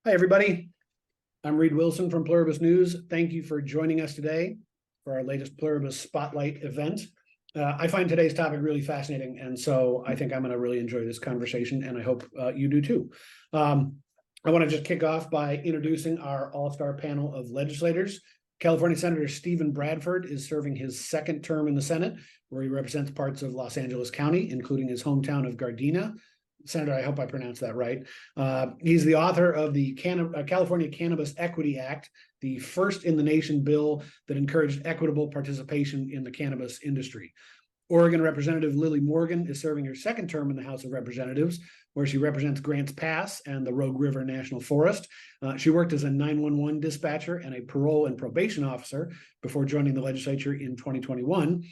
Hi, everybody. I'm Reed Wilson from Pluribus News. Thank you for joining us today for our latest Pluribus Spotlight event. I find today's topic really fascinating, and so I think I'm going to really enjoy this conversation, and I hope you do too. I want to just kick off by introducing our all-star panel of legislators. California Senator Stephen Bradford is serving his second term in the Senate, where he represents parts of Los Angeles County, including his hometown of Gardena. Senator, I hope I pronounced that right. He's the author of the California Cannabis Equity Act, the first in the nation bill that encouraged equitable participation in the cannabis industry. Oregon Representative Lily Morgan is serving her second term in the House of Representatives, where she represents Grants Pass and the Rogue River National Forest. She worked as a 911 dispatcher and a parole and probation officer before joining the legislature in 2021.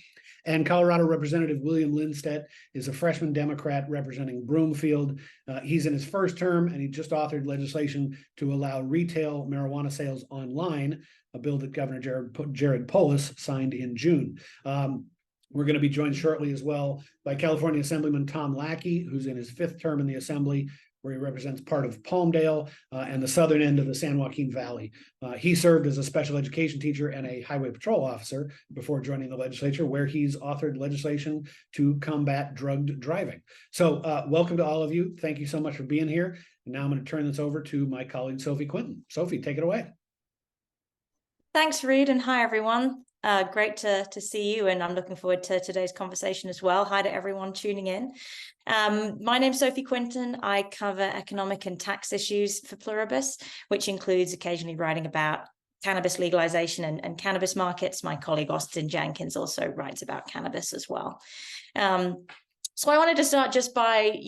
And Colorado Representative William Lindstedt is a freshman Democrat representing Broomfield. He's in his first term, and he just authored legislation to allow retail marijuana sales online, a bill that Governor Jared Polis signed in June. We're going to be joined shortly as well by California Assemblyman Tom Lackey, who's in his fifth term in the Assembly, where he represents part of Palmdale and the southern end of the San Joaquin Valley. He served as a special education teacher and a highway patrol officer before joining the legislature, where he's authored legislation to combat drugged driving. So welcome to all of you. Thank you so much for being here. And now I'm going to turn this over to my colleague, Sophie Quinton. Sophie, take it away. Thanks, Reed, and hi, everyone. Great to see you, and I'm looking forward to today's conversation as well. Hi to everyone tuning in. My name's Sophie Quinton. I cover economic and tax issues for Pluribus, which includes occasionally writing about cannabis legalization and cannabis markets. My colleague Austin Jenkins also writes about cannabis as well. So I wanted to start just by,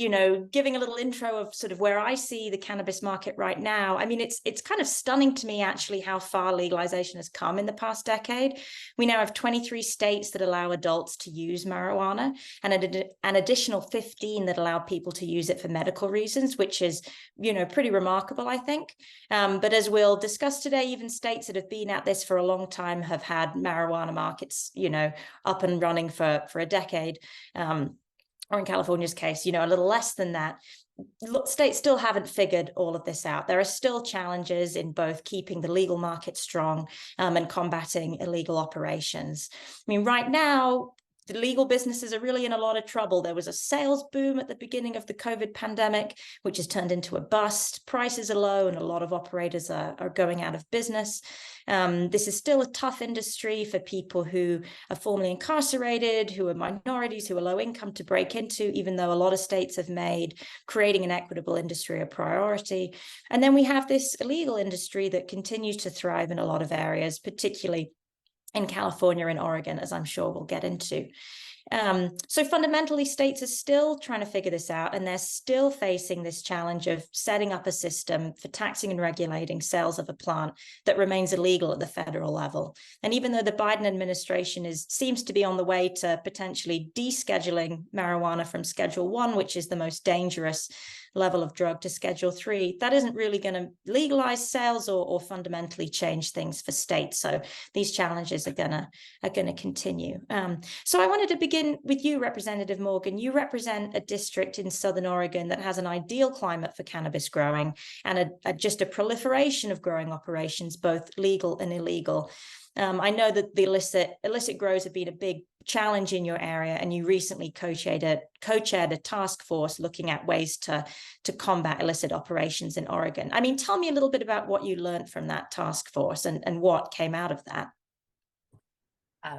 giving a little intro of sort of where I see the cannabis market right now. I mean, it's kind of stunning to me, actually, how far legalization has come in the past decade. We now have 23 states that allow adults to use marijuana, and an additional 15 that allow people to use it for medical reasons, which is, pretty remarkable, I think. But as we'll discuss today, even states that have been at this for a long time have had marijuana markets, up and running for a decade. Or in California's case, a little less than that. States still haven't figured all of this out. There are still challenges in both keeping the legal market strong and combating illegal operations. I mean, right now, the legal businesses are really in a lot of trouble. There was a sales boom at the beginning of the COVID pandemic, which has turned into a bust. Prices are low, and a lot of operators are going out of business. This is still a tough industry for people who are formerly incarcerated, who are minorities, who are low income to break into, even though a lot of states have made creating an equitable industry a priority. And then we have this illegal industry that continues to thrive in a lot of areas, particularly in California and Oregon, as I'm sure we'll get into. So fundamentally, states are still trying to figure this out, and they're still facing this challenge of setting up a system for taxing and regulating sales of a plant that remains illegal at the federal level. And even though the Biden administration seems to be on the way to potentially descheduling marijuana from Schedule 1, which is the most dangerous level of drug, to Schedule 3, that isn't really going to legalize sales or fundamentally change things for states. So these challenges are going to continue. So I wanted to begin with you, Representative Morgan. You represent a district in Southern Oregon that has an ideal climate for cannabis growing and just a proliferation of growing operations, both legal and illegal. I know that the illicit grows have been a big challenge in your area, and you recently co-chaired a task force looking at ways to combat illicit operations in Oregon. I mean, tell me a little bit about what you learned from that task force and what came out of that.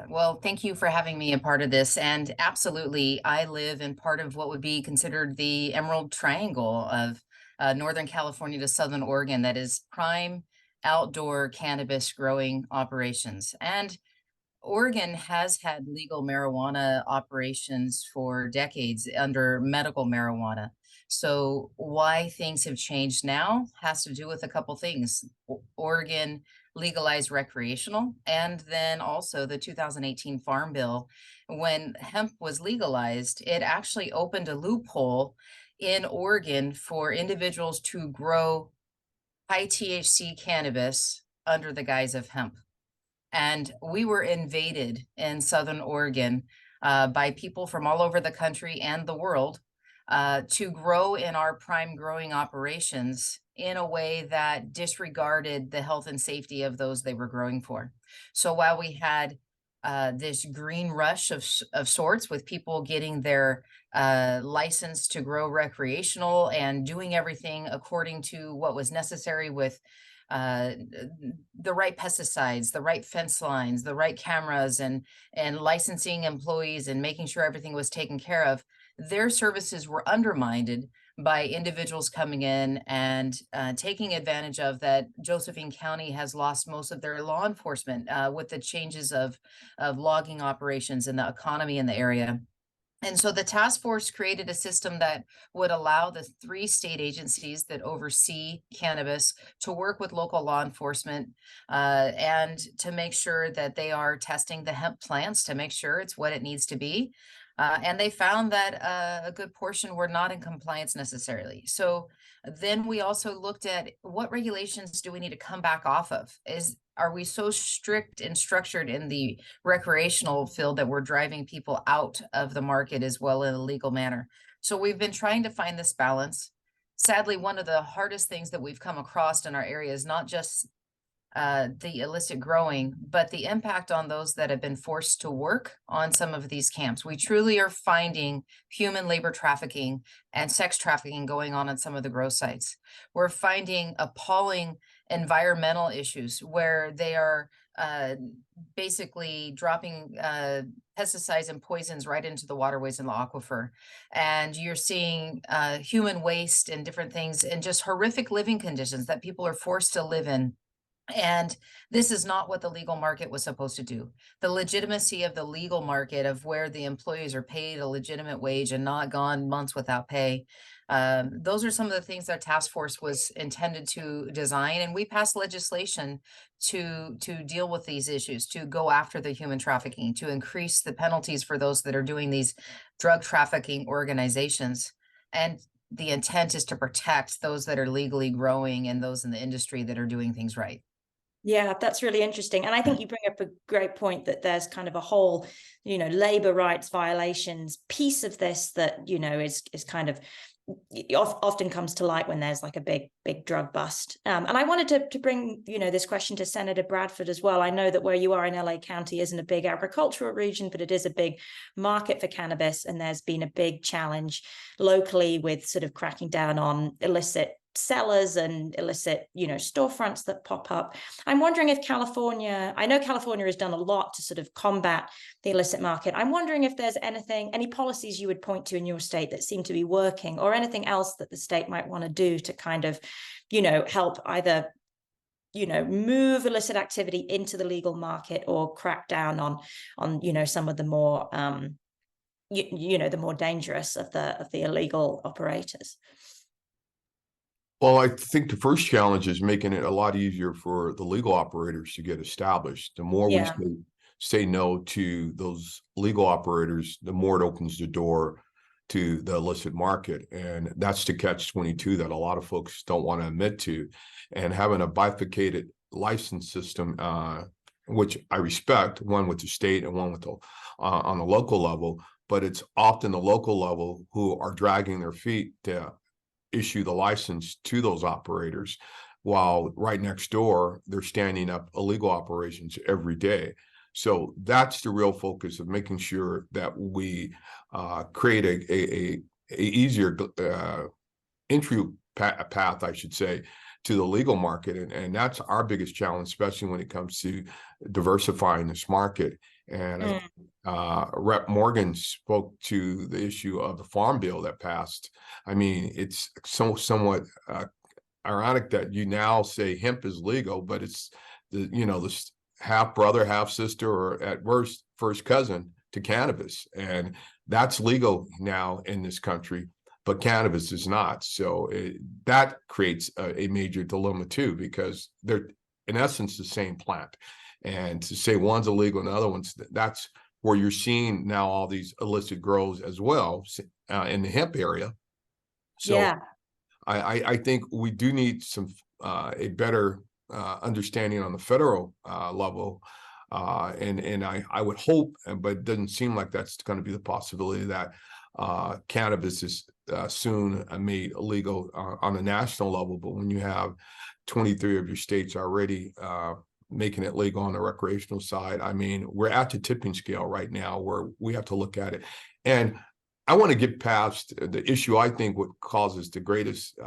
Well, thank you for having me a part of this. And absolutely, I live in part of what would be considered the Emerald Triangle of Northern California to Southern Oregon, that is prime outdoor cannabis growing operations. And Oregon has had legal marijuana operations for decades under medical marijuana. So why things have changed now has to do with a couple things. Oregon legalized recreational, and then also the 2018 Farm Bill. When hemp was legalized, it actually opened a loophole in Oregon for individuals to grow high THC cannabis under the guise of hemp. And we were invaded in Southern Oregon by people from all over the country and the world to grow in our prime growing operations in a way that disregarded the health and safety of those they were growing for. So while we had this green rush of sorts with people getting their license to grow recreational and doing everything according to what was necessary with the right pesticides, the right fence lines, the right cameras, and licensing employees and making sure everything was taken care of, their services were undermined by individuals coming in and taking advantage of that. Josephine County has lost most of their law enforcement with the changes of logging operations and the economy in the area. And so the task force created a system that would allow the 3 state agencies that oversee cannabis to work with local law enforcement and to make sure that they are testing the hemp plants to make sure it's what it needs to be. And they found that a good portion were not in compliance necessarily. So then we also looked at what regulations do we need to come back off of? Are we so strict and structured in the recreational field that we're driving people out of the market as well in a legal manner? So we've been trying to find this balance. Sadly, one of the hardest things that we've come across in our area is not just the illicit growing, but the impact on those that have been forced to work on some of these camps. We truly are finding human labor trafficking and sex trafficking going on some of the grow sites. We're finding appalling environmental issues where they are basically dropping pesticides and poisons right into the waterways and the aquifer. And you're seeing human waste and different things and just horrific living conditions that people are forced to live in. And this is not what the legal market was supposed to do. The legitimacy of the legal market, of where the employees are paid a legitimate wage and not gone months without pay. Those are some of the things that task force was intended to design. And we passed legislation to deal with these issues, to go after the human trafficking, to increase the penalties for those that are doing these drug trafficking organizations. And the intent is to protect those that are legally growing and those in the industry that are doing things right. Yeah, that's really interesting. And I think you bring up a great point that there's kind of a whole, labor rights violations piece of this that, is kind of often comes to light when there's like a big drug bust. And I wanted to bring, this question to Senator Bradford as well. I know that where you are in LA County isn't a big agricultural region, but it is a big market for cannabis. And there's been a big challenge locally with sort of cracking down on illicit sellers and illicit, storefronts that pop up. I'm wondering if I know California has done a lot to sort of combat the illicit market. I'm wondering if there's any policies you would point to in your state that seem to be working, or anything else that the state might want to do to kind of, help either, move illicit activity into the legal market or crack down on, some of the more, the more dangerous of the illegal operators. Well, I think the first challenge is making it a lot easier for the legal operators to get established. The more we say no to those legal operators, the more it opens the door to the illicit market. And that's the catch-22 that a lot of folks don't want to admit to. And having a bifurcated license system, which I respect, one with the state and one with the on the local level, but it's often the local level who are dragging their feet to issue the license to those operators, while right next door they're standing up illegal operations every day. So that's the real focus of making sure that we create a easier entry path, I should say, to the legal market, and that's our biggest challenge, especially when it comes to diversifying this market. And Rep. Morgan spoke to the issue of the farm bill that passed. I mean, it's somewhat ironic that you now say hemp is legal, but it's the half brother, half sister, or at worst first cousin to cannabis, and that's legal now in this country, but cannabis is not. So that creates a major dilemma too, because they're in essence the same plant. And to say one's illegal and the other one's, that's where you're seeing now all these illicit grows as well in the hemp area. So I think we do need some a better understanding on the federal level. And I would hope, but it doesn't seem like that's going to be the possibility, that cannabis is soon made illegal on a national level. But when you have 23 of your states already making it legal on the recreational side, I mean, we're at the tipping scale right now where we have to look at it. And I want to get past the issue. I think what causes the greatest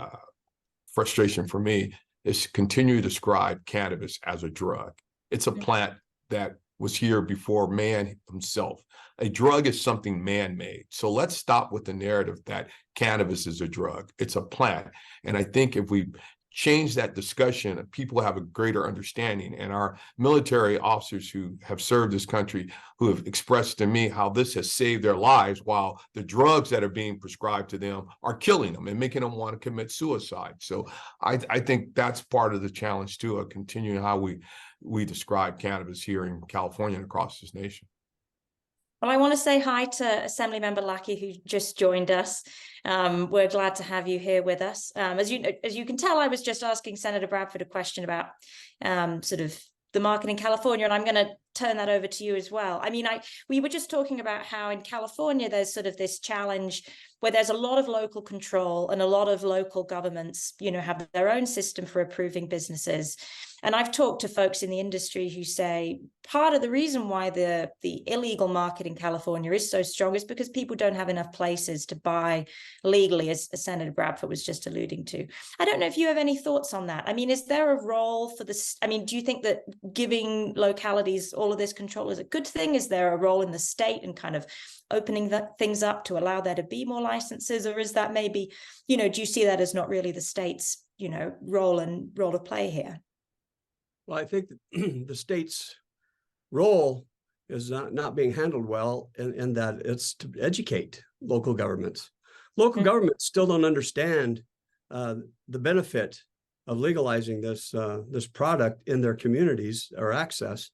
frustration for me is to continue to describe cannabis as a drug. It's a plant that was here before man himself. A drug is something man-made. So let's stop with the narrative that cannabis is a drug. It's a plant. And I think if we change that discussion, people have a greater understanding. And our military officers who have served this country, who have expressed to me how this has saved their lives, while the drugs that are being prescribed to them are killing them and making them want to commit suicide. So I think that's part of the challenge too, of continuing how we describe cannabis here in California and across this nation. Well, I want to say hi to Assemblymember Lackey, who just joined us. We're glad to have you here with us. As you can tell, I was just asking Senator Bradford a question about sort of the market in California, and I'm going to turn that over to you as well. I mean, we were just talking about how in California there's sort of this challenge where there's a lot of local control and a lot of local governments, you know, have their own system for approving businesses. And I've talked to folks in the industry who say part of the reason why the illegal market in California is so strong is because people don't have enough places to buy legally, as Senator Bradford was just alluding to. I don't know if you have any thoughts on that. I mean, is there a role for this? I mean, do you think that giving localities all of this control is a good thing? Is there a role in the state and kind of opening things up to allow there to be more licenses? Or is that maybe, you know, do you see that as not really the state's, you know, role to play here? Well, I think the state's role is not being handled well in that it's to educate local governments. Local governments still don't understand the benefit of legalizing this product in their communities or access.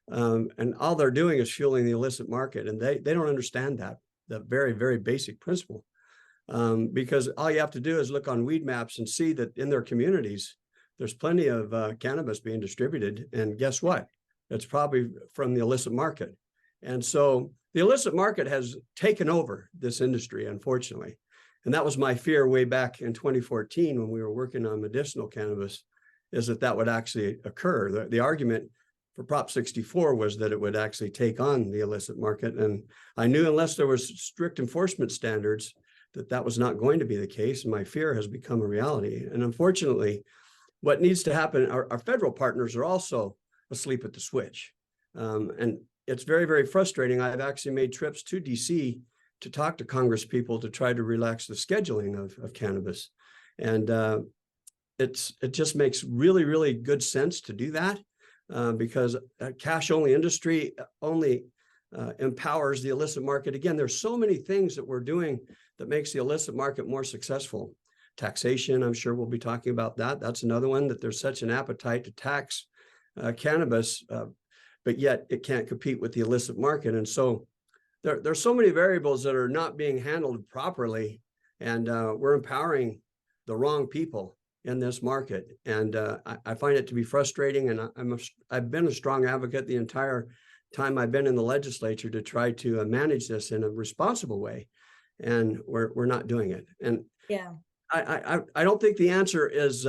And all they're doing is fueling the illicit market. And they don't understand that very, very basic principle. Because all you have to do is look on weed maps and see that in their communities, there's plenty of cannabis being distributed. And guess what? It's probably from the illicit market. And so the illicit market has taken over this industry, unfortunately. And that was my fear way back in 2014 when we were working on medicinal cannabis, is that would actually occur. The argument for Prop 64 was that it would actually take on the illicit market. And I knew unless there was strict enforcement standards, that was not going to be the case. And my fear has become a reality. And unfortunately, what needs to happen, our federal partners are also asleep at the switch. And it's very, very frustrating. I've actually made trips to DC to talk to Congress people to try to relax the scheduling of cannabis. And it just makes really, really good sense to do that because a cash-only industry only empowers the illicit market. Again, there's so many things that we're doing that makes the illicit market more successful. Taxation, I'm sure we'll be talking about that. That's another one, that there's such an appetite to tax cannabis, but yet it can't compete with the illicit market. And so there's so many variables that are not being handled properly, and we're empowering the wrong people in this market. And I find it to be frustrating. And I've been a strong advocate the entire time I've been in the legislature to try to manage this in a responsible way, and we're not doing it. And yeah. I don't think the answer is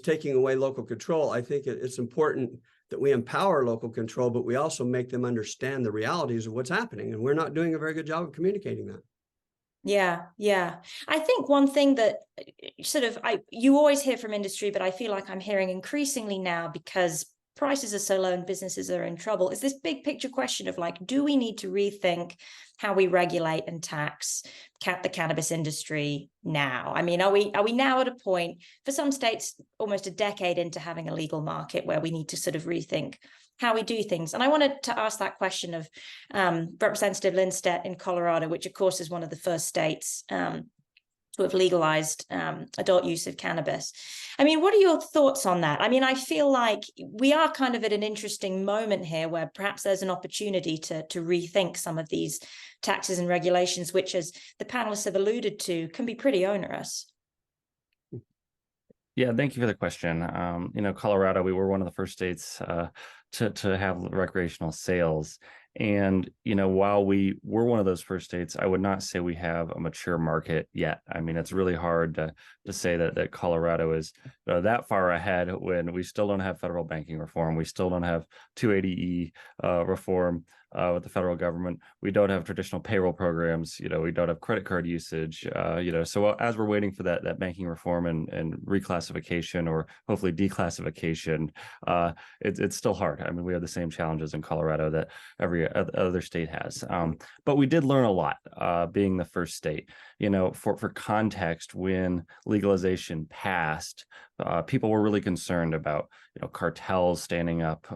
taking away local control. I think it's important that we empower local control, but we also make them understand the realities of what's happening. And we're not doing a very good job of communicating that. Yeah, yeah. I think one thing that sort of you always hear from industry, but I feel like I'm hearing increasingly now, because prices are so low and businesses are in trouble, is this big picture question of like, do we need to rethink how we regulate and tax the cannabis industry now? I mean, are we now at a point, for some states, almost a decade into having a legal market, where we need to sort of rethink how we do things? And I wanted to ask that question of Representative Lindstedt in Colorado, which of course is one of the first states to have legalized adult use of cannabis. I mean, what are your thoughts on that? I mean, I feel like we are kind of at an interesting moment here where perhaps there's an opportunity to rethink some of these taxes and regulations, which, as the panelists have alluded to, can be pretty onerous. Yeah, thank you for the question. You know, Colorado, we were one of the first states to have recreational sales. And, you know, while we were one of those first states, I would not say we have a mature market yet. I mean, it's really hard to say that Colorado is that far ahead when we still don't have federal banking reform. We still don't have 280E reform with the federal government. We don't have traditional payroll programs. You know, we don't have credit card usage. You know, so as we're waiting for that banking reform and reclassification, or hopefully declassification, it's still hard. I mean, we have the same challenges in Colorado that every other state has. But we did learn a lot being the first state. You know, for context, when legalization passed, people were really concerned about, you know, cartels standing up,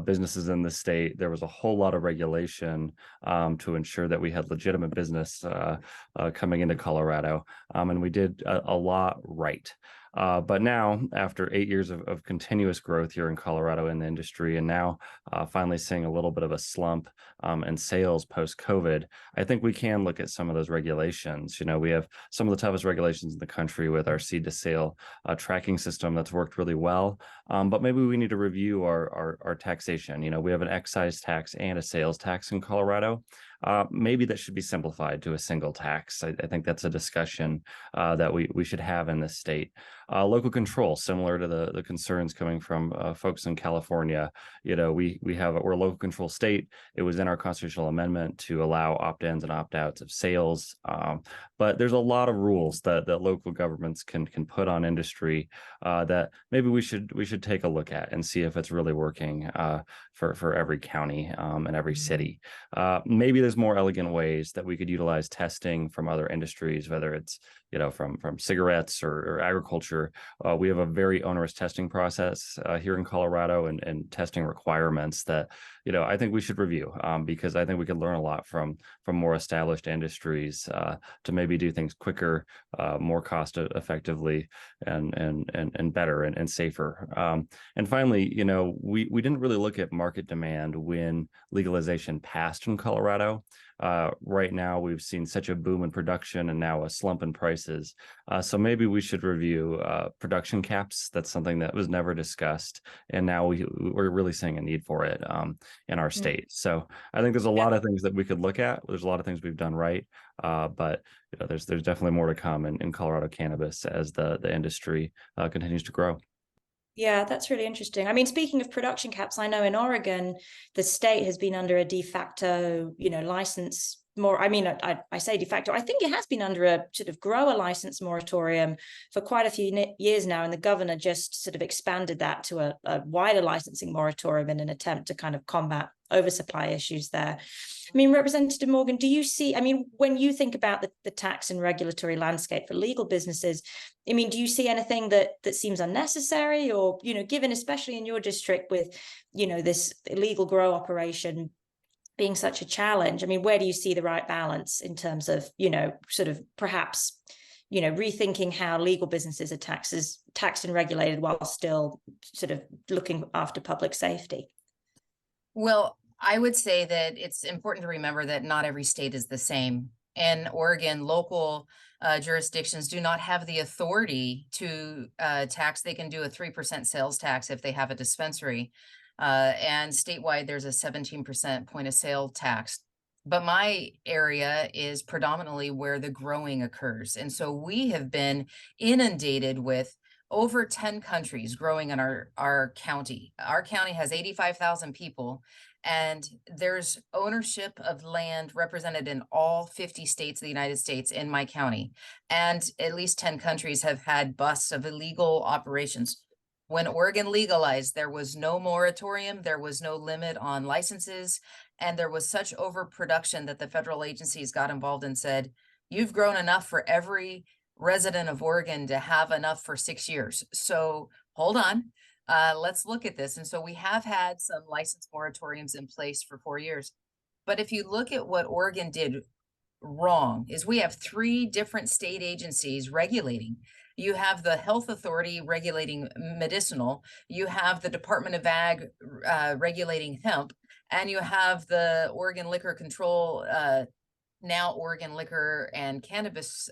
businesses in the state. There was a whole lot of regulation to ensure that we had legitimate business coming into Colorado, and we did a lot right. But now, after 8 years of continuous growth here in Colorado in the industry, and now finally seeing a little bit of a slump in sales post-COVID, I think we can look at some of those regulations. You know, we have some of the toughest regulations in the country with our seed to sale tracking system that's worked really well. But maybe we need to review our taxation. You know, we have an excise tax and a sales tax in Colorado. Maybe that should be simplified to a single tax. I think that's a discussion that we should have in this state. Local control, similar to the concerns coming from folks in California. You know, we're a local control state. It was in our constitutional amendment to allow opt-ins and opt-outs of sales. But there's a lot of rules that local governments can put on industry that maybe we should take a look at and see if it's really working for every county and every city. Maybe there's more elegant ways that we could utilize testing from other industries, whether it's, you know, from cigarettes or agriculture. We have a very onerous testing process here in Colorado, and testing requirements that, you know, I think we should review because I think we could learn a lot from more established industries to maybe do things quicker, more cost effectively, and better and safer. And finally, you know, we didn't really look at market demand when legalization passed in Colorado. Right now, we've seen such a boom in production and now a slump in prices. So maybe we should review production caps. That's something that was never discussed, and now we're really seeing a need for it in our state. So I think there's a lot of things that we could look at. There's a lot of things we've done right, but you know, there's definitely more to come in Colorado cannabis as the industry continues to grow. Yeah, that's really interesting. I mean, speaking of production caps, I know in Oregon, the state has been under a de facto, you know, license more. I mean, I say de facto, I think it has been under a sort of grower license moratorium for quite a few years now. And the governor just sort of expanded that to a wider licensing moratorium in an attempt to kind of combat oversupply issues there. I mean, Representative Morgan, do you see, I mean, when you think about the tax and regulatory landscape for legal businesses, I mean, do you see anything that seems unnecessary, or, you know, given especially in your district with, you know, this illegal grow operation being such a challenge? I mean, where do you see the right balance in terms of, you know, sort of perhaps, you know, rethinking how legal businesses are taxed and regulated while still sort of looking after public safety? Well, I would say that it's important to remember that not every state is the same. In Oregon, local jurisdictions do not have the authority to tax. They can do a 3% sales tax if they have a dispensary. And statewide, there's a 17% point of sale tax. But my area is predominantly where the growing occurs. And so we have been inundated with over 10 countries growing in our county. Our county has 85,000 people, and there's ownership of land represented in all 50 states of the United States in my county. And at least 10 countries have had busts of illegal operations. When Oregon legalized, there was no moratorium, there was no limit on licenses, and there was such overproduction that the federal agencies got involved and said, you've grown enough for every resident of Oregon to have enough for 6 years. So hold on, let's look at this. And so we have had some license moratoriums in place for 4 years. But if you look at what Oregon did wrong, is we have 3 different state agencies regulating. You have the health authority regulating medicinal, you have the Department of Ag regulating hemp, and you have the Oregon Liquor Control now Oregon Liquor and Cannabis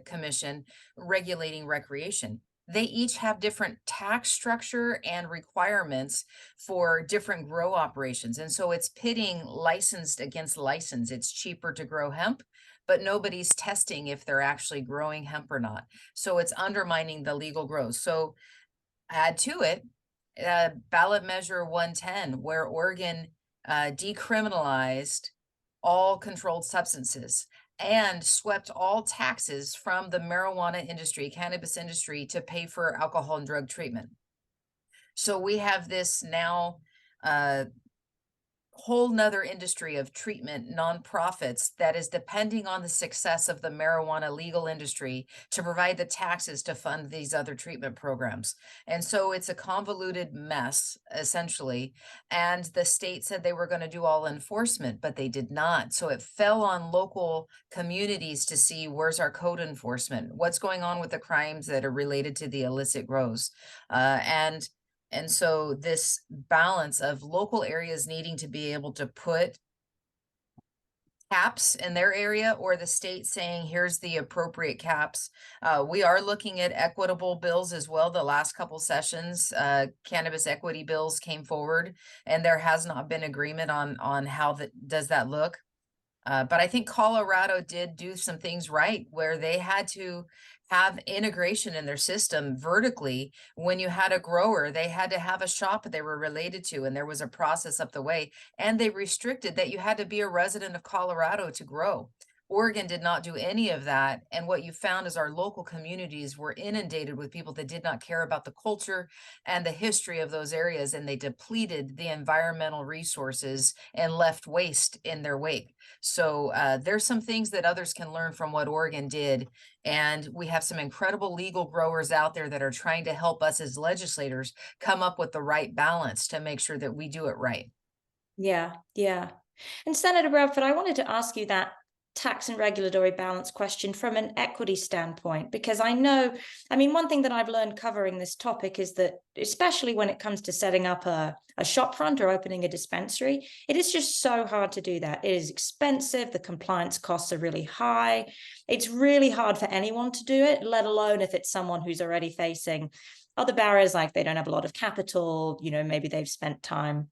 Commission regulating recreation. they each have different tax structure and requirements for different grow operations. And so it's pitting licensed against licensed. It's cheaper to grow hemp, but nobody's testing if they're actually growing hemp or not. So it's undermining the legal grows. So add to it ballot measure 110, where Oregon decriminalized all controlled substances and swept all taxes from the marijuana industry, cannabis industry, to pay for alcohol and drug treatment. So we have this now whole nother industry of treatment nonprofits that is depending on the success of the marijuana legal industry to provide the taxes to fund these other treatment programs. And so it's a convoluted mess, essentially. And the state said they were going to do all enforcement, but they did not. So it fell on local communities to see, where's our code enforcement? What's going on with the crimes that are related to the illicit grows? And so this balance of local areas needing to be able to put caps in their area, or the state saying, here's the appropriate caps. We are looking at equitable bills as well. The last couple sessions, cannabis equity bills came forward, and there has not been agreement on how that does that look. But I think Colorado did do some things right, where they had to have integration in their system vertically. When you had a grower, they had to have a shop that they were related to, and there was a process up the way, and they restricted that you had to be a resident of Colorado to grow. Oregon did not do any of that. And what you found is our local communities were inundated with people that did not care about the culture and the history of those areas, and they depleted the environmental resources and left waste in their wake. So there's some things that others can learn from what Oregon did. And we have some incredible legal growers out there that are trying to help us as legislators come up with the right balance to make sure that we do it right. Yeah, yeah. And Senator Bradford, I wanted to ask you that tax and regulatory balance question from an equity standpoint, because I know, I mean, one thing that I've learned covering this topic is that, especially when it comes to setting up a shop front or opening a dispensary, it is just so hard to do that. It is expensive. The compliance costs are really high. It's really hard for anyone to do it, let alone if it's someone who's already facing other barriers, like they don't have a lot of capital, you know, maybe they've spent time,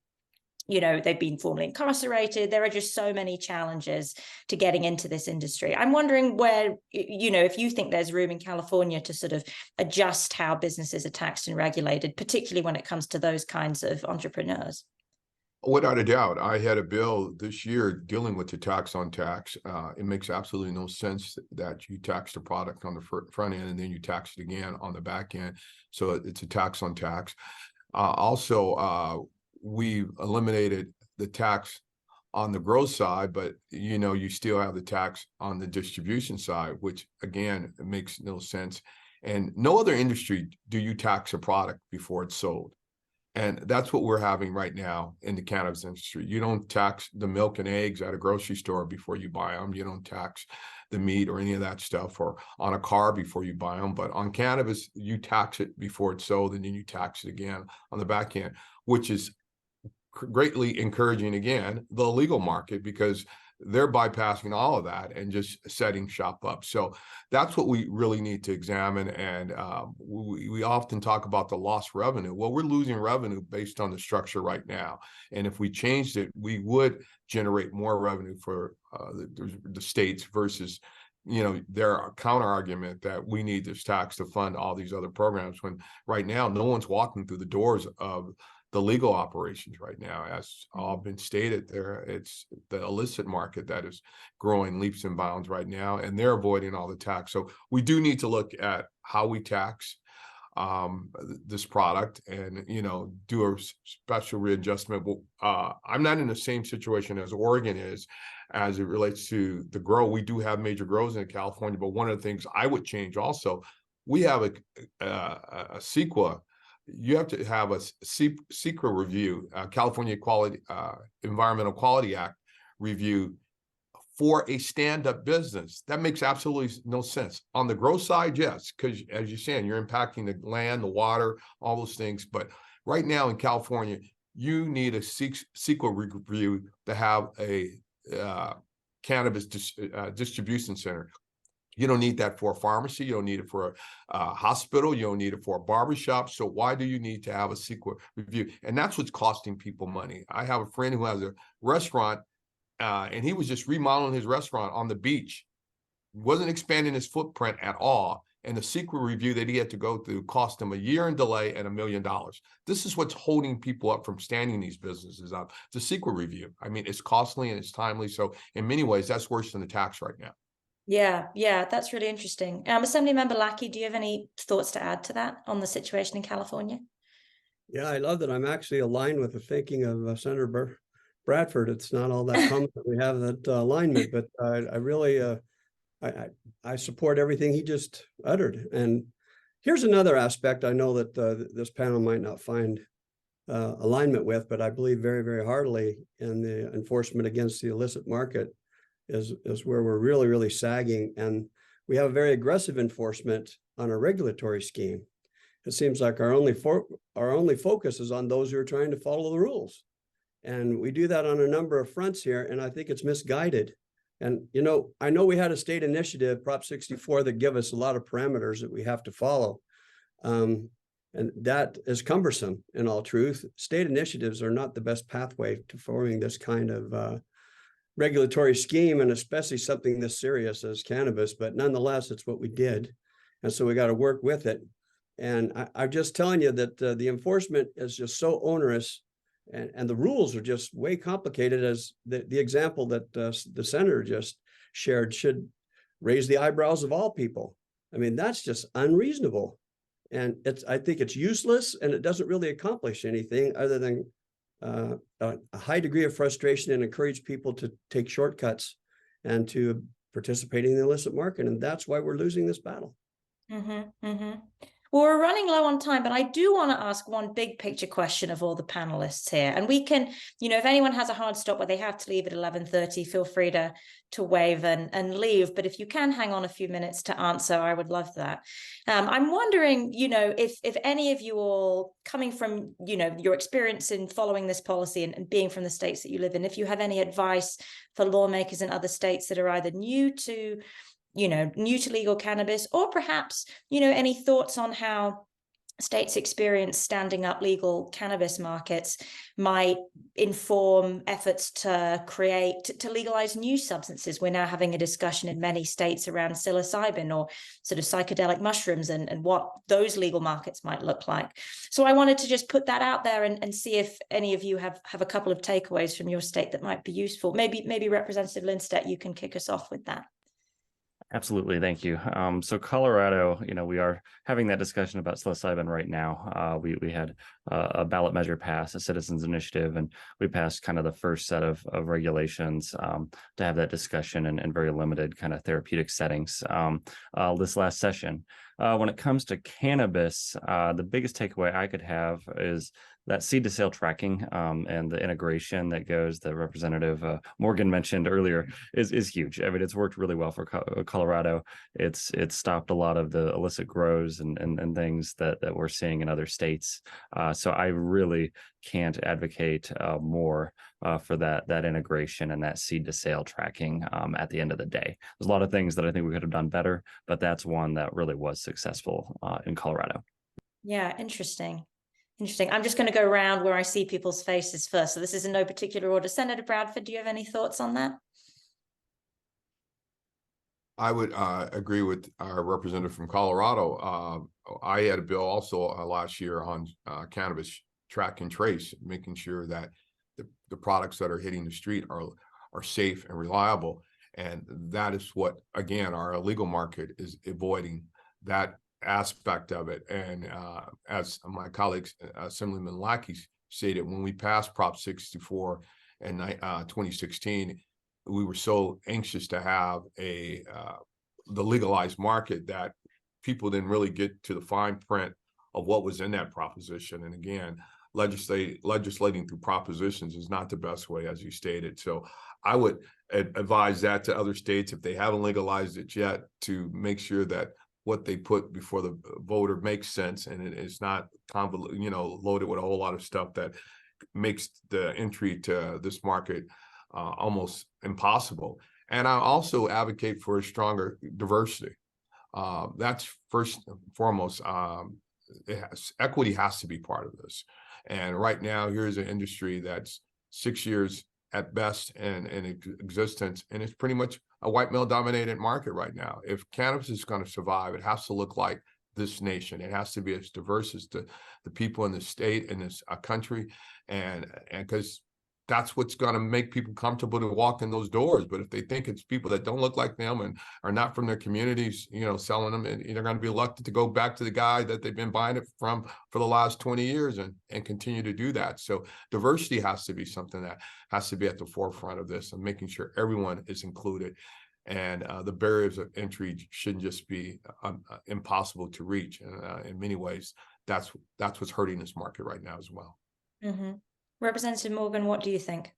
you know, they've been formerly incarcerated. There are just so many challenges to getting into this industry. I'm wondering where, you know, if you think there's room in California to sort of adjust how businesses are taxed and regulated, particularly when it comes to those kinds of entrepreneurs. Without a doubt, I had a bill this year dealing with the tax on tax. It makes absolutely no sense that you tax the product on the front end and then you tax it again on the back end. So it's a tax on tax. We eliminated the tax on the growth side, but you know, you still have the tax on the distribution side, which again, it makes no sense. And no other industry do you tax a product before it's sold. And that's what we're having right now in the cannabis industry. You don't tax the milk and eggs at a grocery store before you buy them. You don't tax the meat or any of that stuff, or on a car before you buy them. But on cannabis, you tax it before it's sold, and then you tax it again on the back end, which is greatly encouraging, again, the illegal market, because they're bypassing all of that and just setting shop up. So that's what we really need to examine. And we often talk about the lost revenue. Well, we're losing revenue based on the structure right now. And if we changed it, we would generate more revenue for the states versus, you know, their counter argument that we need this tax to fund all these other programs, when right now no one's walking through the doors of the legal operations right now. As all been stated there, it's the illicit market that is growing leaps and bounds right now, and they're avoiding all the tax. So we do need to look at how we tax this product, and, you know, do a special readjustment. I'm not in the same situation as Oregon is as it relates to the grow. We do have major grows in California, but one of the things I would change also, we have a CEQA. You have to have a CEQA review, California Environmental Quality Act review for a stand-up business. That makes absolutely no sense. On the growth side, yes, because as you're saying, you're impacting the land, the water, all those things. But right now in California, you need a CEQA review to have a cannabis distribution center. You don't need that for a pharmacy. You don't need it for a hospital. You don't need it for a barbershop. So why do you need to have a secret review? And that's what's costing people money. I have a friend who has a restaurant, and he was just remodeling his restaurant on the beach. Wasn't expanding his footprint at all. And the secret review that he had to go through cost him a year in delay and $1 million. This is what's holding people up from standing these businesses up. The secret review. I mean, it's costly and it's timely. So in many ways, that's worse than the tax right now. Yeah, that's really interesting. Assemblymember Lackey, do you have any thoughts to add to that on the situation in California? Yeah, I love that. I'm actually aligned with the thinking of Senator Bradford. It's not all that common that we have that alignment, but I really, I support everything he just uttered. And here's another aspect I know that this panel might not find alignment with, but I believe very, very heartily in the enforcement against the illicit market is where we're really, really sagging. And we have a very aggressive enforcement on our regulatory scheme. It seems like our only focus is on those who are trying to follow the rules. And we do that on a number of fronts here, and I think it's misguided. And, you know, I know we had a state initiative, Prop 64, that give us a lot of parameters that we have to follow. And that is cumbersome in all truth. State initiatives are not the best pathway to forming this kind of regulatory scheme, and especially something this serious as cannabis, but nonetheless, it's what we did. And so we got to work with it. And I'm just telling you that the enforcement is just so onerous, and the rules are just way complicated, as the example that the senator just shared should raise the eyebrows of all people. I mean, that's just unreasonable. And I think it's useless, and it doesn't really accomplish anything other than a high degree of frustration and encourage people to take shortcuts and to participate in the illicit market. And that's why we're losing this battle. Well, we're running low on time, but I do want to ask one big picture question of all the panelists here. And we can, you know, if anyone has a hard stop where they have to leave at 11:30, feel free to wave and leave. But if you can hang on a few minutes to answer, I would love that. I'm wondering, you know, if any of you all, coming from, you know, your experience in following this policy and being from the states that you live in, if you have any advice for lawmakers in other states that are either new to legal cannabis, or perhaps, you know, any thoughts on how states' experience standing up legal cannabis markets might inform efforts to legalize new substances. We're now having a discussion in many states around psilocybin or sort of psychedelic mushrooms and what those legal markets might look like. So I wanted to just put that out there and see if any of you have a couple of takeaways from your state that might be useful. Maybe Representative Lindstedt, you can kick us off with that. Absolutely. Thank you. So Colorado, you know, we are having that discussion about psilocybin right now. We had a ballot measure pass, a citizens initiative, and we passed kind of the first set of regulations to have that discussion in very limited kind of therapeutic settings this last session. When it comes to cannabis, the biggest takeaway I could have is that seed to sale tracking and the integration that goes, that Representative Morgan mentioned earlier, is huge. I mean, it's worked really well for Colorado. It's stopped a lot of the illicit grows and things that we're seeing in other states. So I really can't advocate more for that integration and that seed to sale tracking at the end of the day. There's a lot of things that I think we could have done better, but that's one that really was successful in Colorado. Yeah, interesting. I'm just going to go around where I see people's faces first. So this is in no particular order. Senator Bradford, do you have any thoughts on that? I would agree with our representative from Colorado. I had a bill also last year on cannabis track and trace, making sure that the products that are hitting the street are safe and reliable. And that is what, again, our illegal market is avoiding that aspect of it. And as my colleagues, Assemblyman Lackey stated, when we passed Prop 64 in 2016, we were so anxious to have the legalized market that people didn't really get to the fine print of what was in that proposition. And again, legislating through propositions is not the best way, as you stated. So I would advise that to other states, if they haven't legalized it yet, to make sure that what they put before the voter makes sense, and it is not loaded with a whole lot of stuff that makes the entry to this market almost impossible. And I also advocate for a stronger diversity. That's first and foremost. Equity has to be part of this. And right now, here's an industry that's 6 years at best in existence, and it's pretty much a white male dominated market right now. If cannabis is going to survive, it has to look like this nation. It has to be as diverse as the people in the state and this country, and because that's what's going to make people comfortable to walk in those doors. But if they think it's people that don't look like them and are not from their communities, selling them, and they're going to be reluctant to go back to the guy that they've been buying it from for the last 20 years and continue to do that. So diversity has to be something that has to be at the forefront of this, and making sure everyone is included. And the barriers of entry shouldn't just be impossible to reach. And in many ways, that's what's hurting this market right now as well. Mm-hmm. Representative Morgan, what do you think?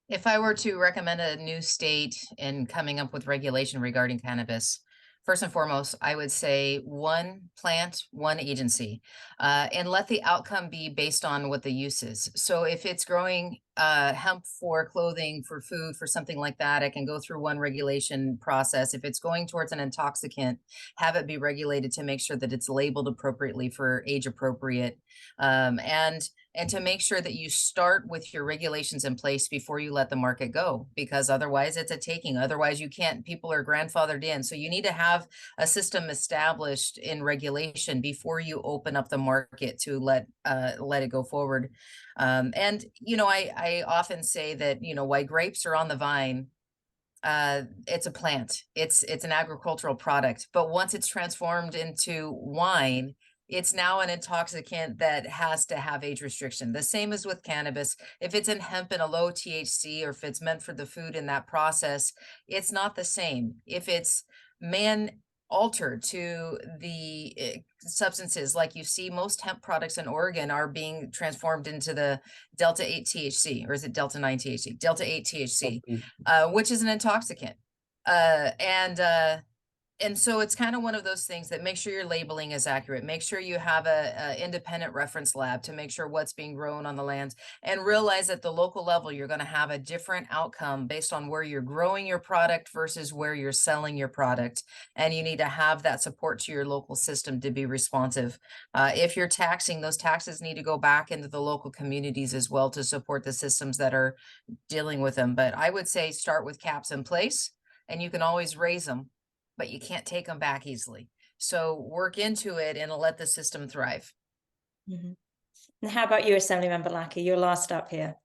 If I were to recommend a new state in coming up with regulation regarding cannabis, first and foremost, I would say one plant, one agency, and let the outcome be based on what the use is. So if it's growing hemp for clothing, for food, for something like that, I can go through one regulation process. If it's going towards an intoxicant, have it be regulated to make sure that it's labeled appropriately for age appropriate, and to make sure that you start with your regulations in place before you let the market go, because otherwise it's a taking. Otherwise you can't, people are grandfathered in. So you need to have a system established in regulation before you open up the market to let it go forward. And, I often say that, while grapes are on the vine, it's a plant, it's an agricultural product, but once it's transformed into wine, it's now an intoxicant that has to have age restriction. The same as with cannabis. If it's in hemp and a low THC, or if it's meant for the food in that process, it's not the same. If it's altered to the substances, like you see most hemp products in Oregon are being transformed into the Delta 8 THC, or is it Delta 9 THC? Delta 8 THC, which is an intoxicant. And so it's kind of one of those things that make sure your labeling is accurate. Make sure you have a independent reference lab to make sure what's being grown on the lands, and realize at the local level, you're going to have a different outcome based on where you're growing your product versus where you're selling your product. And you need to have that support to your local system to be responsive. If you're taxing, those taxes need to go back into the local communities as well to support the systems that are dealing with them. But I would say start with caps in place, and you can always raise them, but you can't take them back easily. So work into it and let the system thrive. Mm-hmm. And how about you, Assemblymember Lackey? You're last up here.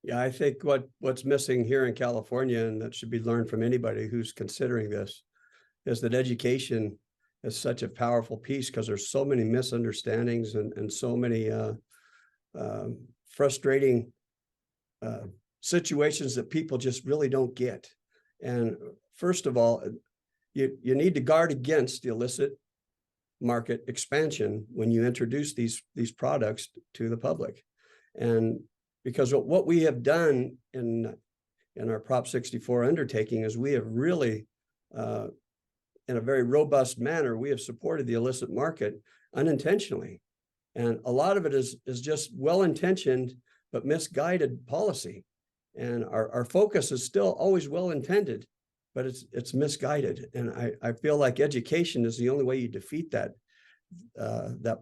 Yeah, I think what's missing here in California, and that should be learned from anybody who's considering this, is that education is such a powerful piece, because there's so many misunderstandings and so many frustrating situations that people just really don't get. And first of all, you need to guard against the illicit market expansion when you introduce these products to the public. And because what we have done in our Prop 64 undertaking is we have really, in a very robust manner, we have supported the illicit market unintentionally. And a lot of it is just well-intentioned, but misguided policy. And our focus is still always well-intended, but it's misguided. And I feel like education is the only way you defeat that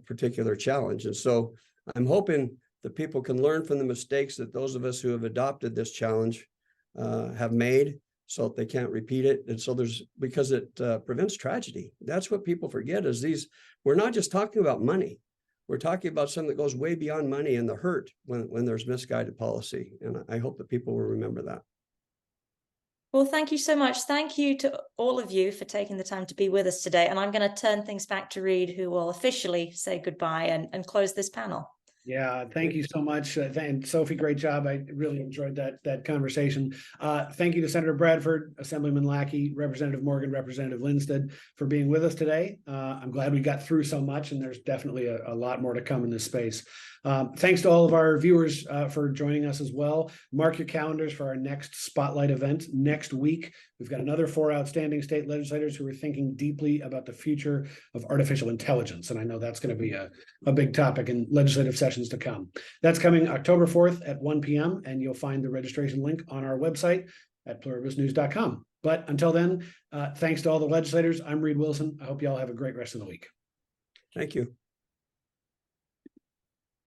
particular challenge. And so I'm hoping that people can learn from the mistakes that those of us who have adopted this challenge have made, so that they can't repeat it. And so because it prevents tragedy. That's what people forget, is we're not just talking about money. We're talking about something that goes way beyond money and the hurt when there's misguided policy. And I hope that people will remember that. Well, thank you so much. Thank you to all of you for taking the time to be with us today. And I'm going to turn things back to Reed, who will officially say goodbye and close this panel. Yeah, thank you so much. And Sophie, great job. I really enjoyed that conversation. Thank you to Senator Bradford, Assemblyman Lackey, Representative Morgan, Representative Lindstedt for being with us today. I'm glad we got through so much, and there's definitely a lot more to come in this space. Thanks to all of our viewers for joining us as well. Mark your calendars for our next Spotlight event next week. We've got another 4 outstanding state legislators who are thinking deeply about the future of artificial intelligence. And I know that's going to be a big topic in legislative sessions to come. That's coming October 4th at 1 p.m. And you'll find the registration link on our website. at pluribusnews.com. But until then, thanks to all the legislators. I'm Reed Wilson. I hope you all have a great rest of the week. Thank you.